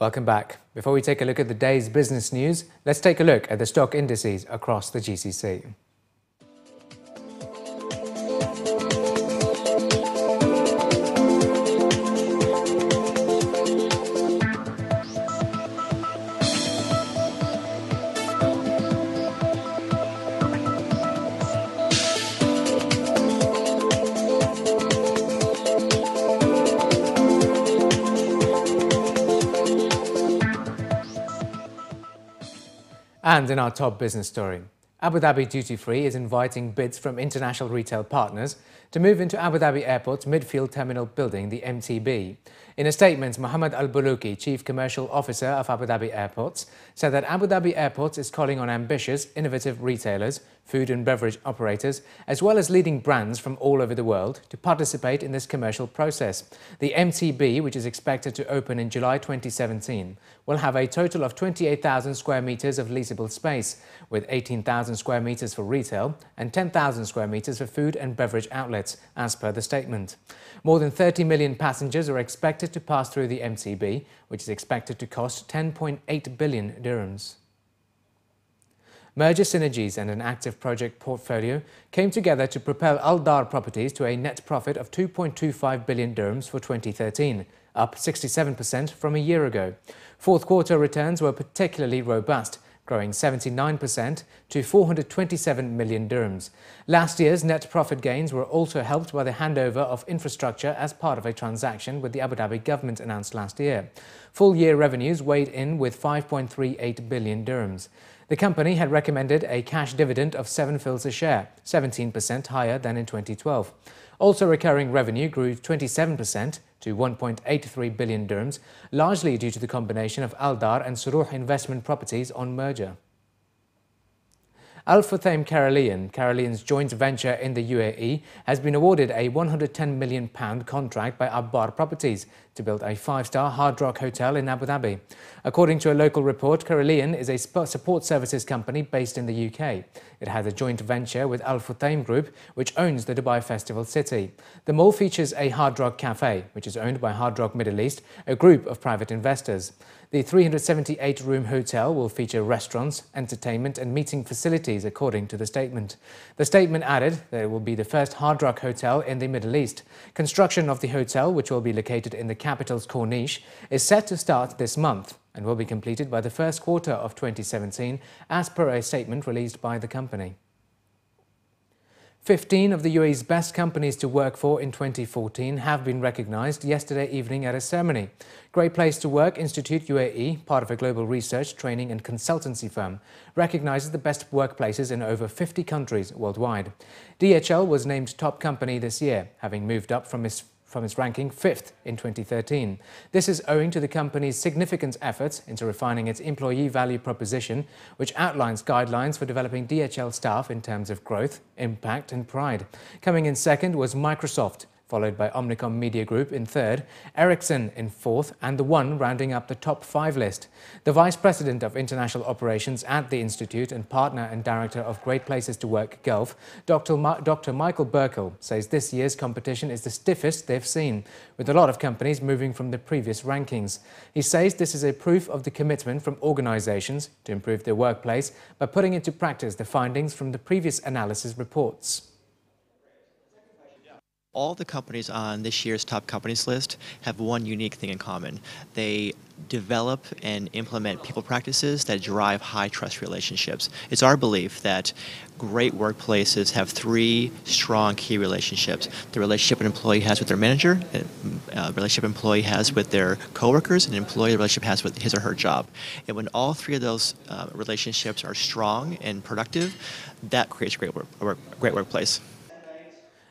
Welcome back. Before we take a look at the day's business news, let's take a look at the stock indices across the GCC. And in our top business story, Abu Dhabi Duty Free is inviting bids from international retail partners to move into Abu Dhabi Airport's midfield terminal building, the MTB. In a statement, Mohammed Al-Buluki, Chief Commercial Officer of Abu Dhabi Airports, said that Abu Dhabi Airports is calling on ambitious, innovative retailers, food and beverage operators, as well as leading brands from all over the world to participate in this commercial process. The MTB, which is expected to open in July 2017, will have a total of 28,000 square meters of leasable space, with 18,000 square meters for retail and 10,000 square meters for food and beverage outlets, as per the statement. More than 30 million passengers are expected to pass through the MTB, which is expected to cost 10.8 billion dirhams. Merger synergies and an active project portfolio came together to propel Al Dar Properties to a net profit of 2.25 billion dirhams for 2013, up 67% from a year ago. Fourth quarter returns were particularly robust, growing 79% to 427 million dirhams. Last year's net profit gains were also helped by the handover of infrastructure as part of a transaction with the Abu Dhabi government announced last year. Full-year revenues weighed in with 5.38 billion dirhams. The company had recommended a cash dividend of 7 fils a share, 17% higher than in 2012. Also, recurring revenue grew 27% to 1.83 billion dirhams, largely due to the combination of Al Dar and Suruh investment properties on merger. Al Futtaim Caroleon's joint venture in the UAE, has been awarded a £110 million contract by Abbar Properties to build a 5-star Hard Rock hotel in Abu Dhabi. According to a local report, Caroleon is a support services company based in the UK. It has a joint venture with Al Futtaim Group, which owns the Dubai Festival City. The mall features a Hard Rock Cafe, which is owned by Hard Rock Middle East, a group of private investors. The 378-room hotel will feature restaurants, entertainment and meeting facilities, according to the statement. The statement added that it will be the first Hard Rock hotel in the Middle East. Construction of the hotel, which will be located in the capital's Corniche, is set to start this month and will be completed by the first quarter of 2017, as per a statement released by the company. 15 of the UAE's best companies to work for in 2014 have been recognized yesterday evening at a ceremony. Great Place to Work Institute UAE, part of a global research, training and consultancy firm, recognizes the best workplaces in over 50 countries worldwide. DHL was named top company this year, having moved up from its ranking 5th in 2013. This is owing to the company's significant efforts into refining its employee value proposition, which outlines guidelines for developing DHL staff in terms of growth, impact and pride. Coming in second was Microsoft, followed by Omnicom Media Group in third, Ericsson in fourth, and The One rounding up the top 5 list. The Vice President of International Operations at the Institute and partner and director of Great Places to Work Gulf, Dr. Michael Burkle, says this year's competition is the stiffest they've seen, with a lot of companies moving from the previous rankings. He says this is a proof of the commitment from organizations to improve their workplace by putting into practice the findings from the previous analysis reports. All the companies on this year's top companies list have one unique thing in common. They develop and implement people practices that drive high trust relationships. It's our belief that great workplaces have 3 strong key relationships. The relationship an employee has with their manager, a relationship an employee has with their coworkers, and an employee relationship has with his or her job. And when all 3 of those relationships are strong and productive, that creates a great workplace.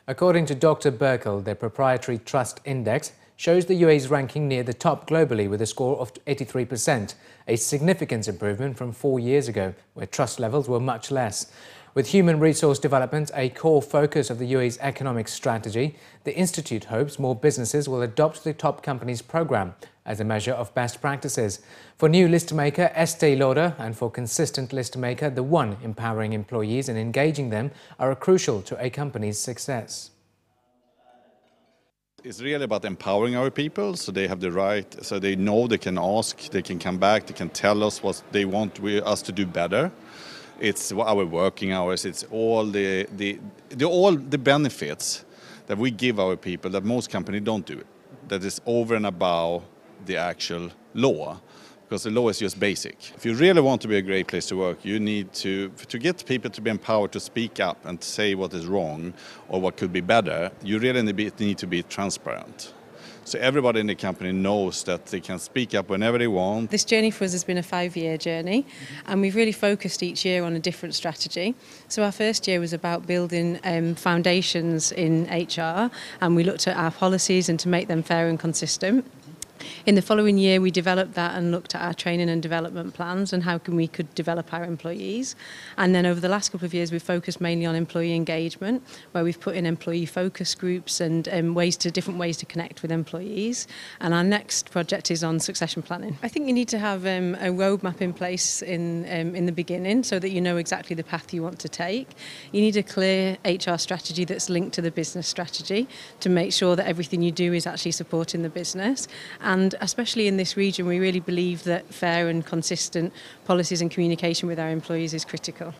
According to Dr. Burkle, their proprietary trust index shows the UAE's ranking near the top globally with a score of 83%, a significant improvement from 4 years ago, where trust levels were much less. With human resource development a core focus of the UAE's economic strategy, the Institute hopes more businesses will adopt the Top Companies program as a measure of best practices. For new list maker Estee Lauder and for consistent list maker The One, empowering employees and engaging them are crucial to a company's success. It's really about empowering our people, so they have the right, so they know they can ask, they can come back, they can tell us what they want us to do better. It's our working hours, it's all the benefits that we give our people that most companies don't do. That is over and above the actual law, because the law is just basic. If you really want to be a great place to work, you need to get people to be empowered to speak up and say what is wrong or what could be better. You really need to be transparent. So everybody in the company knows that they can speak up whenever they want. This journey for us has been a 5-year journey, and we've really focused each year on a different strategy. So our first year was about building foundations in HR, and we looked at our policies and to make them fair and consistent. In the following year, we developed that and looked at our training and development plans and how we could develop our employees. And then over the last couple of years, we've focused mainly on employee engagement, where we've put in employee focus groups and different ways to connect with employees. And our next project is on succession planning. I think you need to have a roadmap in place in the beginning so that you know exactly the path you want to take. You need a clear HR strategy that's linked to the business strategy to make sure that everything you do is actually supporting the business. And especially in this region, we really believe that fair and consistent policies and communication with our employees is critical.